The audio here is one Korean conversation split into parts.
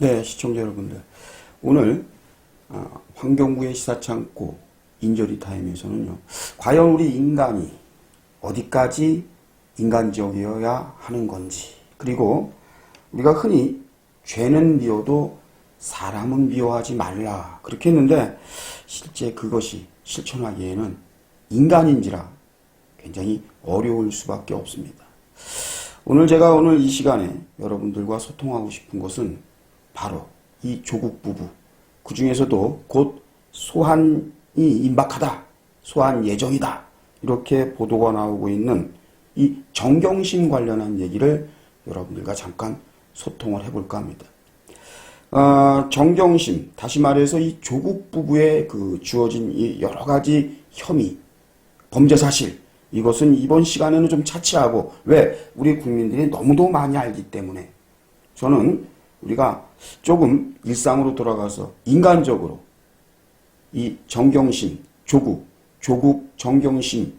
네, 시청자 여러분들. 오늘 환경부의 시사창고 인저리 타임에서는요. 과연 우리 인간이 어디까지 인간적이어야 하는 건지, 그리고 우리가 흔히 죄는 미워도 사람은 미워하지 말라 그렇게 했는데 실제 그것이 실천하기에는 인간인지라 굉장히 어려울 수밖에 없습니다. 제가 오늘 이 시간에 여러분들과 소통하고 싶은 것은 바로 이 조국 부부, 그 중에서도 곧 소환이 임박하다, 소환 예정이다 이렇게 보도가 나오고 있는 이 정경심 관련한 얘기를 여러분들과 잠깐 소통을 해볼까 합니다. 정경심, 다시 말해서 이 조국 부부에 주어진 이 여러 가지 혐의, 범죄 사실, 이것은 이번 시간에는 좀 차치하고, 왜? 우리 국민들이 너무도 많이 알기 때문에 저는 우리가 조금 일상으로 돌아가서 인간적으로 이 정경심, 조국 정경심,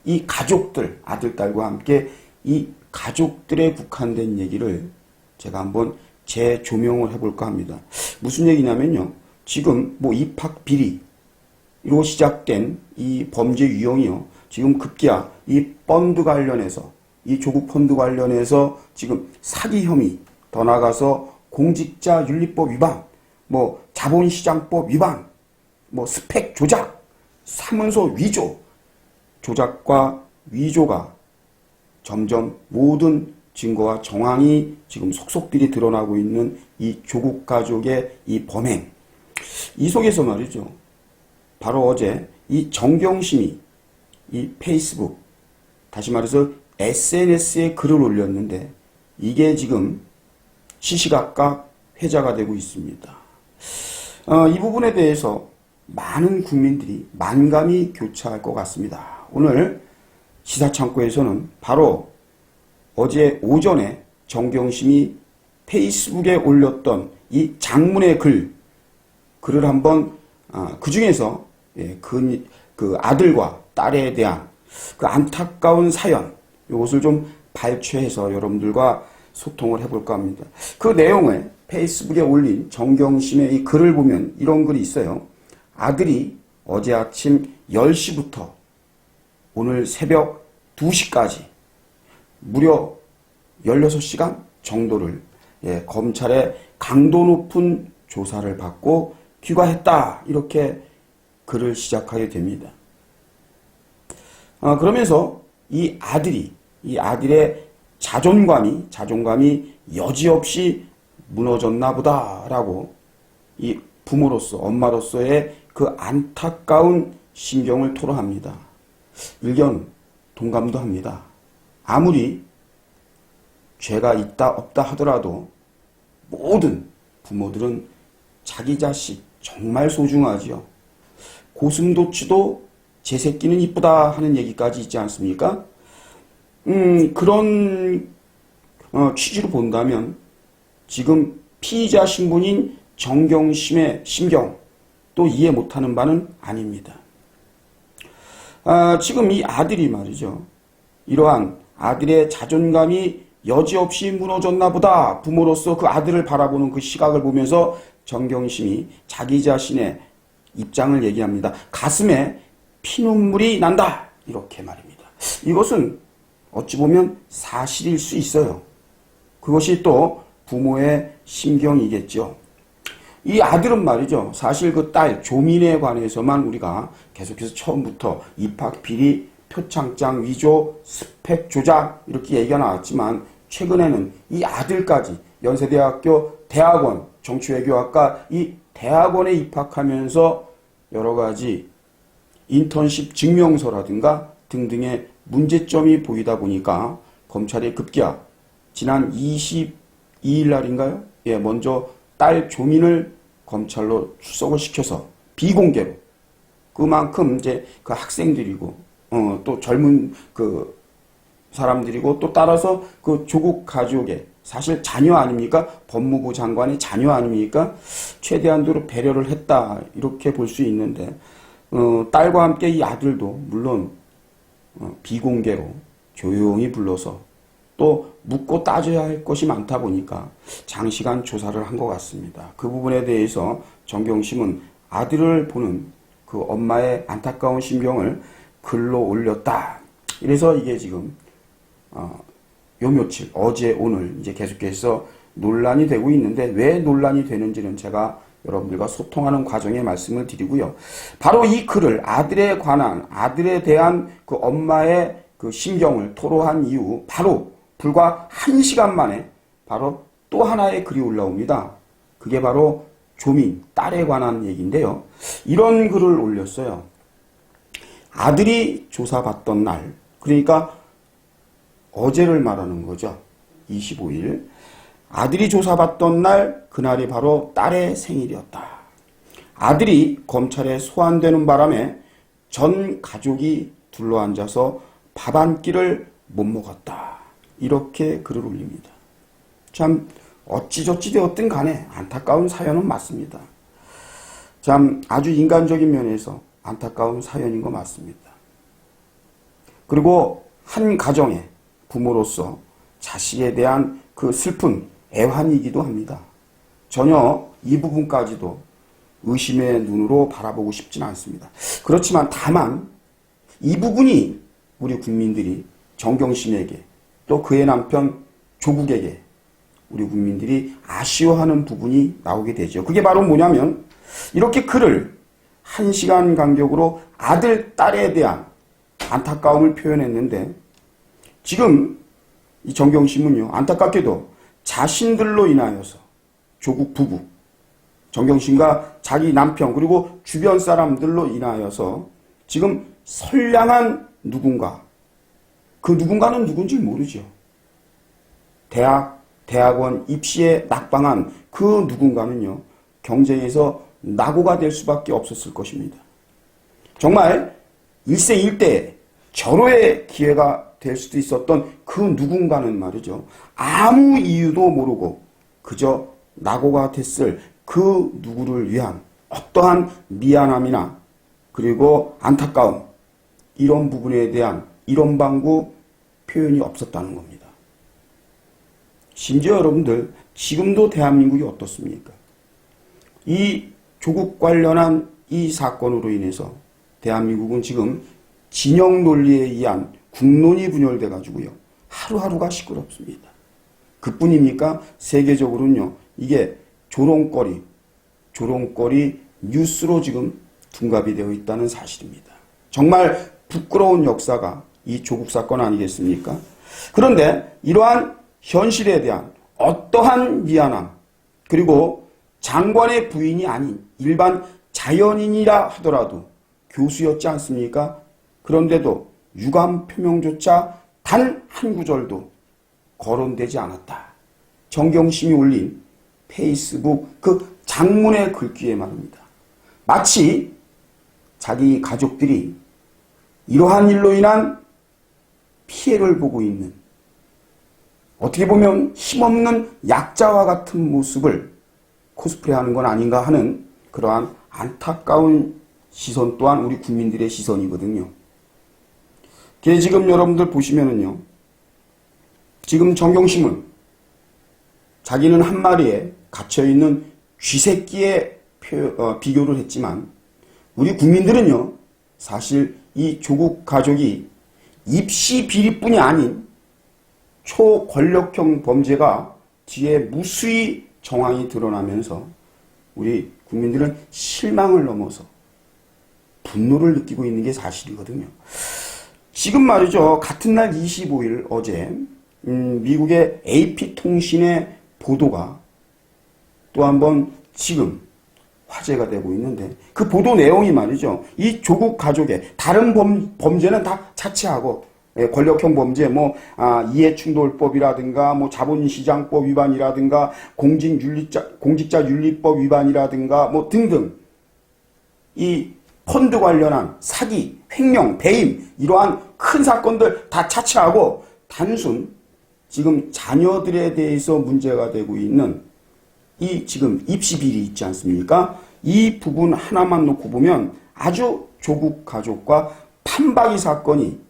이 가족들, 아들, 딸과 함께 이 가족들에 국한된 얘기를 제가 한번 재조명을 해볼까 합니다. 무슨 얘기냐면요. 지금 입학 비리로 시작된 이 범죄 유형이요. 지금 급기야 이 펀드 관련해서, 이 조국 펀드 관련해서 지금 사기 혐의, 더 나아가서 공직자 윤리법 위반, 자본시장법 위반, 스펙 조작, 사문서 위조, 조작과 위조가 점점 모든 증거와 정황이 지금 속속들이 드러나고 있는 이 조국 가족의 이 범행. 이 속에서 말이죠. 바로 어제 이 정경심이 이 페이스북, 다시 말해서 SNS에 글을 올렸는데 이게 지금 시시각각 회자가 되고 있습니다. 이 부분에 대해서 많은 국민들이 만감이 교차할 것 같습니다. 오늘 시사창고에서는 바로 어제 오전에 정경심이 페이스북에 올렸던 이 장문의 글을 한번 그 중에서 그 아들과 딸에 대한 그 안타까운 사연, 이것을 좀 발췌해서 여러분들과 소통을 해볼까 합니다. 그 내용을 페이스북에 올린 정경심의 이 글을 보면 이런 글이 있어요. 아들이 어제 아침 10시부터 오늘 새벽 2시까지 무려 16시간 정도를 검찰의 강도 높은 조사를 받고 귀가했다. 이렇게 글을 시작하게 됩니다. 그러면서 이 아들의 자존감이 여지없이 무너졌나 보다라고 이 부모로서, 엄마로서의 그 안타까운 심경을 토로합니다. 일견 동감도 합니다. 아무리 죄가 있다 없다 하더라도 모든 부모들은 자기 자식 정말 소중하지요. 고슴도치도 제 새끼는 이쁘다 하는 얘기까지 있지 않습니까? 그런 취지로 본다면 지금 피의자 신분인 정경심의 심경 또 이해 못하는 바는 아닙니다. 지금 이 아들이 말이죠. 이러한 아들의 자존감이 여지없이 무너졌나 보다. 부모로서 그 아들을 바라보는 그 시각을 보면서 정경심이 자기 자신의 입장을 얘기합니다. 가슴에 피눈물이 난다. 이렇게 말입니다. 이것은 어찌 보면 사실일 수 있어요. 그것이 또 부모의 심경이겠죠. 이 아들은 말이죠. 사실 그 딸 조민에 관해서만 우리가 계속해서 처음부터 입학 비리, 표창장 위조, 스펙 조작 이렇게 얘기가 나왔지만 최근에는 이 아들까지 연세대학교 대학원 정치외교학과 이 대학원에 입학하면서 여러 가지 인턴십 증명서라든가 등등의 문제점이 보이다 보니까 검찰이 급기야 지난 22일 날인가요? 먼저 딸 조민을 검찰로 출석을 시켜서 비공개로 그만큼 이제 그 학생들이고 또 젊은 그 사람들이고 또 따라서 그 조국 가족의 사실 자녀 아닙니까? 법무부 장관의 자녀 아닙니까? 최대한도로 배려를 했다 이렇게 볼 수 있는데 딸과 함께 이 아들도 물론 비공개로 조용히 불러서 또 묻고 따져야 할 것이 많다 보니까 장시간 조사를 한 것 같습니다. 그 부분에 대해서 정경심은 아들을 보는 그 엄마의 안타까운 심경을 글로 올렸다. 이래서 이게 지금 요 며칠 어제 오늘 이제 계속해서 논란이 되고 있는데 왜 논란이 되는지는 제가 여러분들과 소통하는 과정에 말씀을 드리고요. 바로 이 글을 아들에 대한 그 엄마의 그 심경을 토로한 이후 바로 불과 1시간 만에 바로 또 하나의 글이 올라옵니다. 그게 바로 조민, 딸에 관한 얘기인데요. 이런 글을 올렸어요. 아들이 조사받던 날, 그러니까 어제를 말하는 거죠. 25일. 아들이 조사받던 날, 그날이 바로 딸의 생일이었다. 아들이 검찰에 소환되는 바람에 전 가족이 둘러앉아서 밥 한 끼를 못 먹었다. 이렇게 글을 올립니다. 참 어찌저찌 되었든 간에 안타까운 사연은 맞습니다. 참 아주 인간적인 면에서 안타까운 사연인 거 맞습니다. 그리고 한 가정의 부모로서 자식에 대한 그 슬픈 애환이기도 합니다. 전혀 이 부분까지도 의심의 눈으로 바라보고 싶지는 않습니다. 그렇지만 다만 이 부분이 우리 국민들이 정경심에게 또 그의 남편 조국에게 우리 국민들이 아쉬워하는 부분이 나오게 되죠. 그게 바로 뭐냐면 이렇게 글을 1시간 간격으로 아들, 딸에 대한 안타까움을 표현했는데 지금 이 정경심은요, 안타깝게도 자신들로 인하여서 조국 부부, 정경심과 자기 남편 그리고 주변 사람들로 인하여서 지금 선량한 누군가, 그 누군가는 누군지 모르죠. 대학원 입시에 낙방한 그 누군가는요, 경쟁에서 낙오가 될 수밖에 없었을 것입니다. 정말 일생일대 절호의 기회가 될 수도 있었던 그 누군가는 말이죠. 아무 이유도 모르고 그저 낙오가 됐을 그 누구를 위한 어떠한 미안함이나 그리고 안타까움 이런 부분에 대한 이런 방구 표현이 없었다는 겁니다. 심지어 여러분들 지금도 대한민국이 어떻습니까? 이 조국 관련한 이 사건으로 인해서 대한민국은 지금 진영 논리에 의한 국론이 분열돼 가지고요. 하루하루가 시끄럽습니다. 그뿐입니까? 세계적으로는요. 이게 조롱거리 뉴스로 지금 둔갑이 되어 있다는 사실입니다. 정말 부끄러운 역사가 이 조국 사건 아니겠습니까? 그런데 이러한 현실에 대한 어떠한 미안함 그리고 장관의 부인이 아닌 일반 자연인이라 하더라도 교수였지 않습니까? 그런데도 유감 표명조차 단 한 구절도 거론되지 않았다. 정경심이 올린 페이스북 그 장문의 글귀에 말입니다. 마치 자기 가족들이 이러한 일로 인한 피해를 보고 있는 어떻게 보면 힘없는 약자와 같은 모습을 코스프레하는 건 아닌가 하는 그러한 안타까운 시선 또한 우리 국민들의 시선이거든요. 지금 여러분들 보시면은요. 지금 정경심은 자기는 한 마리에 갇혀있는 쥐새끼에 비교를 했지만 우리 국민들은요. 사실 이 조국 가족이 입시 비리뿐이 아닌 초권력형 범죄가 뒤에 무수히 정황이 드러나면서 우리 국민들은 실망을 넘어서 분노를 느끼고 있는 게 사실이거든요. 지금 말이죠. 같은 날 25일 어제 미국의 AP통신의 보도가 또 한번 지금 화제가 되고 있는데 그 보도 내용이 말이죠. 이 조국 가족의 다른 범죄는 다 차치하고 권력형 범죄, 이해충돌법이라든가, 자본시장법 위반이라든가, 공직자 윤리법 위반이라든가, 등등. 이 펀드 관련한 사기, 횡령, 배임, 이러한 큰 사건들 다 차치하고 단순 지금 자녀들에 대해서 문제가 되고 있는 이 지금 입시 비리 있지 않습니까? 이 부분 하나만 놓고 보면 아주 조국 가족과 판박이 사건이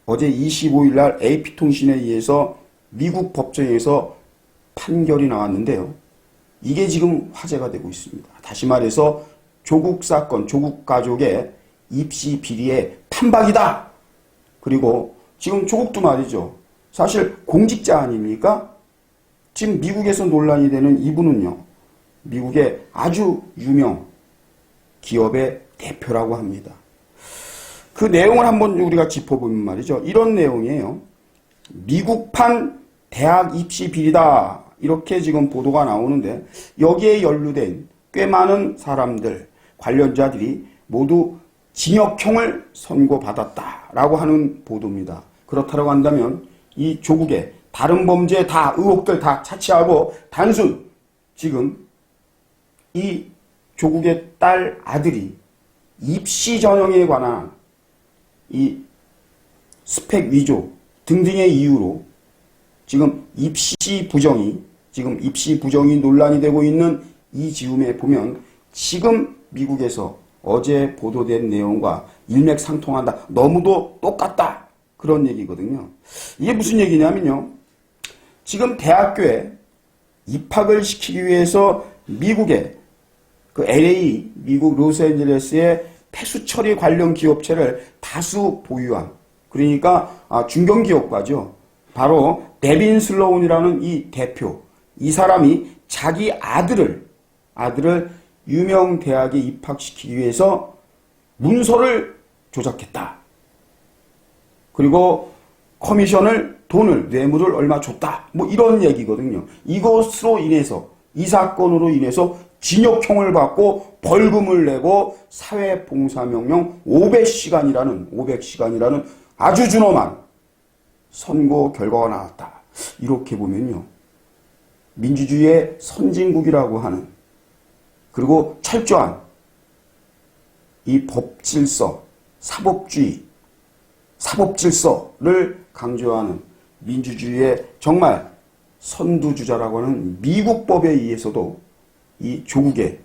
어제 25일 날 AP통신에 의해서 미국 법정에서 판결이 나왔는데요. 이게 지금 화제가 되고 있습니다. 다시 말해서 조국 사건, 조국 가족의 입시 비리의 판박이다. 그리고 지금 조국도 말이죠. 사실 공직자 아닙니까? 지금 미국에서 논란이 되는 이분은요. 미국의 아주 유명 기업의 대표라고 합니다. 그 내용을 한번 우리가 짚어보면 말이죠. 이런 내용이에요. 미국판 대학 입시 비리다. 이렇게 지금 보도가 나오는데 여기에 연루된 꽤 많은 사람들, 관련자들이 모두 징역형을 선고받았다라고 하는 보도입니다. 그렇다고 한다면 이 조국의 다른 범죄 다 의혹들 다 차치하고 단순 지금 이 조국의 딸 아들이 입시 전형에 관한 이 스펙 위조 등등의 이유로 지금 입시 부정이 논란이 되고 있는 이 즈음에 보면 지금 미국에서 어제 보도된 내용과 일맥상통한다. 너무도 똑같다. 그런 얘기거든요. 이게 무슨 얘기냐면요. 지금 대학교에 입학을 시키기 위해서 미국의 그 LA, 미국 로스앤젤레스의 폐수 처리 관련 기업체를 다수 보유한, 그러니까 중견기업가죠. 바로 데빈 슬로운이라는 이 대표, 이 사람이 자기 아들을 유명 대학에 입학시키기 위해서 문서를 조작했다. 그리고 돈을, 뇌물을 얼마 줬다. 뭐 이런 얘기거든요. 이것으로 인해서, 이 사건으로 인해서 징역형을 받고 벌금을 내고 사회봉사명령 500시간이라는 아주 준엄한 선고 결과가 나왔다. 이렇게 보면요. 민주주의의 선진국이라고 하는, 그리고 철저한 이 법질서, 사법질서를 강조하는 민주주의의 정말 선두주자라고 하는 미국 법에 의해서도 이 조국의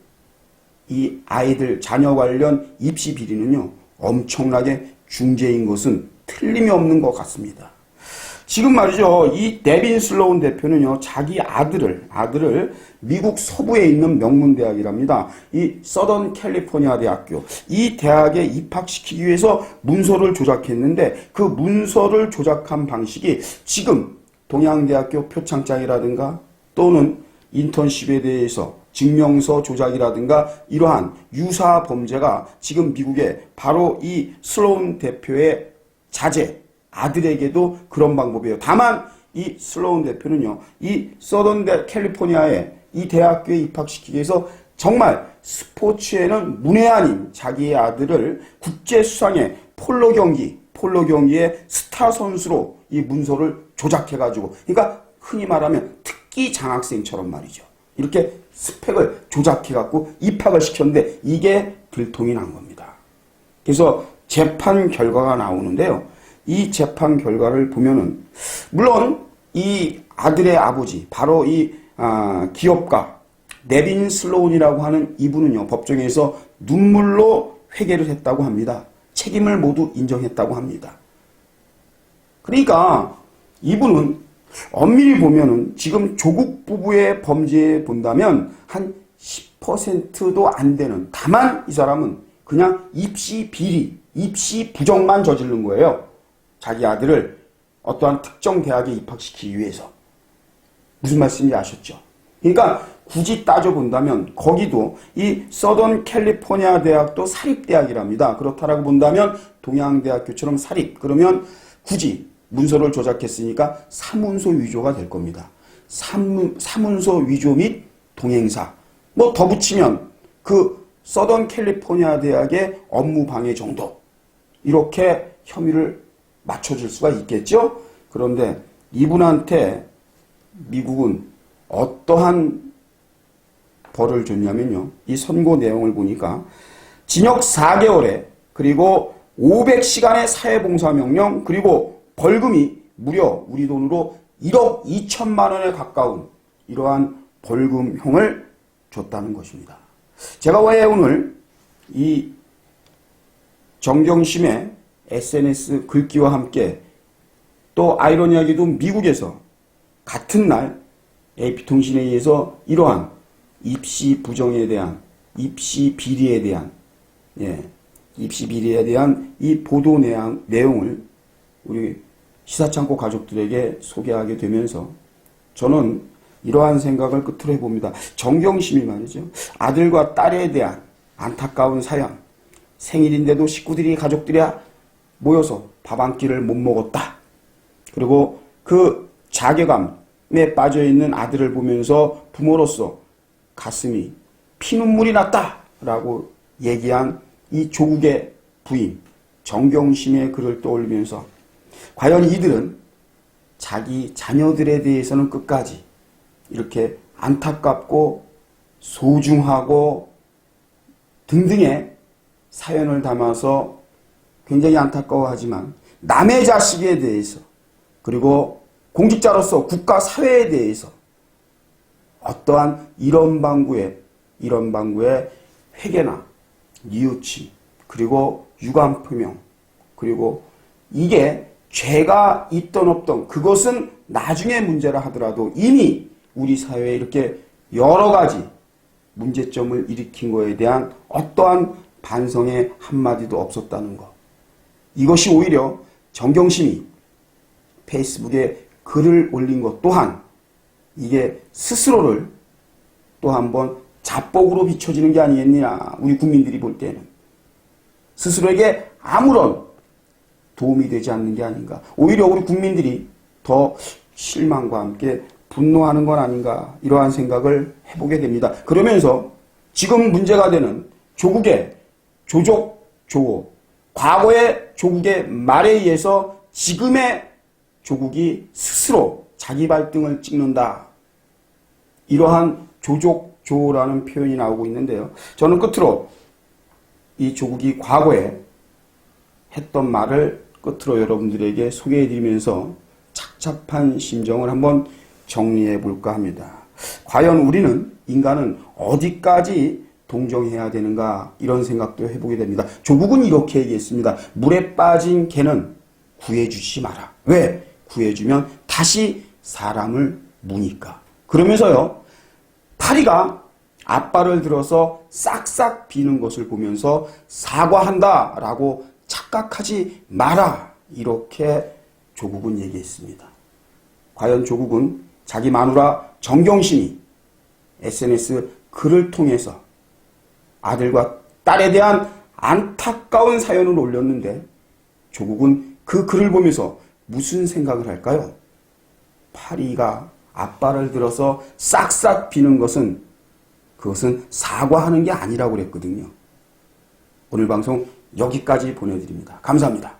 이 아이들 자녀 관련 입시 비리는요. 엄청나게 중재인 것은 틀림이 없는 것 같습니다. 지금 말이죠. 이 데빈 슬로운 대표는요. 자기 아들을 미국 서부에 있는 명문대학이랍니다. 이 서던 캘리포니아 대학교. 이 대학에 입학시키기 위해서 문서를 조작했는데 그 문서를 조작한 방식이 지금 동양대학교 표창장이라든가 또는 인턴십에 대해서 증명서 조작이라든가 이러한 유사 범죄가 지금 미국에 바로 이 슬로운 대표의 자제, 아들에게도 그런 방법이에요. 다만 이 슬로운 대표는요. 이 서던 캘리포니아의 이 대학교에 입학시키기 위해서 정말 스포츠에는 문외한인 자기의 아들을 국제수상의 폴로 경기의 스타 선수로 이 문서를 조작해가지고, 그러니까 흔히 말하면 특기 장학생처럼 말이죠. 이렇게 스펙을 조작해갖고 입학을 시켰는데 이게 들통이 난 겁니다. 그래서 재판 결과가 나오는데요. 이 재판 결과를 보면은 물론 이 아들의 아버지 바로 이 기업가 데빈 슬로운이라고 하는 이분은요. 법정에서 눈물로 회개를 했다고 합니다. 책임을 모두 인정했다고 합니다. 그러니까 이분은 엄밀히 보면은 지금 조국 부부의 범죄에 본다면 한 10%도 안 되는, 다만 이 사람은 그냥 입시 비리, 입시 부정만 저지른 거예요. 자기 아들을 어떠한 특정 대학에 입학시키기 위해서. 무슨 말씀인지 아셨죠? 그러니까 굳이 따져본다면 거기도 이 서던 캘리포니아 대학도 사립대학이랍니다. 그렇다라고 본다면 동양대학교처럼 사립. 그러면 굳이 문서를 조작했으니까 사문서 위조가 될 겁니다. 사문서 위조 및 동행사. 뭐 더 붙이면 그 서던 캘리포니아 대학의 업무 방해 정도. 이렇게 혐의를 맞춰줄 수가 있겠죠? 그런데 이분한테 미국은 어떠한 벌을 줬냐면요. 이 선고 내용을 보니까 징역 4개월에 그리고 500시간의 사회봉사명령 그리고 벌금이 무려 우리 돈으로 1억 2천만 원에 가까운 이러한 벌금형을 줬다는 것입니다. 제가 왜 오늘 이 정경심의 SNS 글귀와 함께 또 아이러니하게도 미국에서 같은 날 AP통신에 의해서 이러한 입시 부정에 대한, 입시 비리에 대한, 입시 비리에 대한 이 보도 내용을 우리 시사창고 가족들에게 소개하게 되면서 저는 이러한 생각을 끝으로 해봅니다. 정경심이 말이죠. 아들과 딸에 대한 안타까운 사연, 생일인데도 식구들이, 가족들이 모여서 밥 한 끼를 못 먹었다. 그리고 그 자괴감에 빠져있는 아들을 보면서 부모로서 가슴이 피눈물이 났다라고 얘기한 이 조국의 부인 정경심의 글을 떠올리면서 과연 이들은 자기 자녀들에 대해서는 끝까지 이렇게 안타깝고 소중하고 등등의 사연을 담아서 굉장히 안타까워하지만 남의 자식에 대해서 그리고 공직자로서 국가 사회에 대해서 어떠한 이런 방구의 회개나 뉘우침 그리고 유감 표명 그리고 이게 죄가 있던 없던 그것은 나중에 문제라 하더라도 이미 우리 사회에 이렇게 여러 가지 문제점을 일으킨 거에 대한 어떠한 반성의 한마디도 없었다는 것. 이것이 오히려 정경심이 페이스북에 글을 올린 것 또한 이게 스스로를 또 한번 자뻑으로 비춰지는 게 아니겠느냐. 우리 국민들이 볼 때는. 스스로에게 아무런 도움이 되지 않는 게 아닌가. 오히려 우리 국민들이 더 실망과 함께 분노하는 건 아닌가. 이러한 생각을 해보게 됩니다. 그러면서 지금 문제가 되는 조국의 조족, 조호, 과거의 조국의 말에 의해서 지금의 조국이 스스로 자기 발등을 찍는다. 이러한 조족, 조호라는 표현이 나오고 있는데요. 저는 끝으로 이 조국이 과거에 했던 말을 끝으로 여러분들에게 소개해드리면서 착잡한 심정을 한번 정리해 볼까 합니다. 과연 우리는, 인간은 어디까지 동정해야 되는가 이런 생각도 해보게 됩니다. 조국은 이렇게 얘기했습니다. 물에 빠진 개는 구해주지 마라. 왜? 구해주면 다시 사람을 무니까. 그러면서요. 파리가 앞발을 들어서 싹싹 비는 것을 보면서 사과한다라고 착각하지 마라. 이렇게 조국은 얘기했습니다. 과연 조국은 자기 마누라 정경심이 SNS 글을 통해서 아들과 딸에 대한 안타까운 사연을 올렸는데 조국은 그 글을 보면서 무슨 생각을 할까요? 파리가 앞발을 들어서 싹싹 비는 것은 그것은 사과하는 게 아니라고 그랬거든요. 오늘 방송 여기까지 보내드립니다. 감사합니다.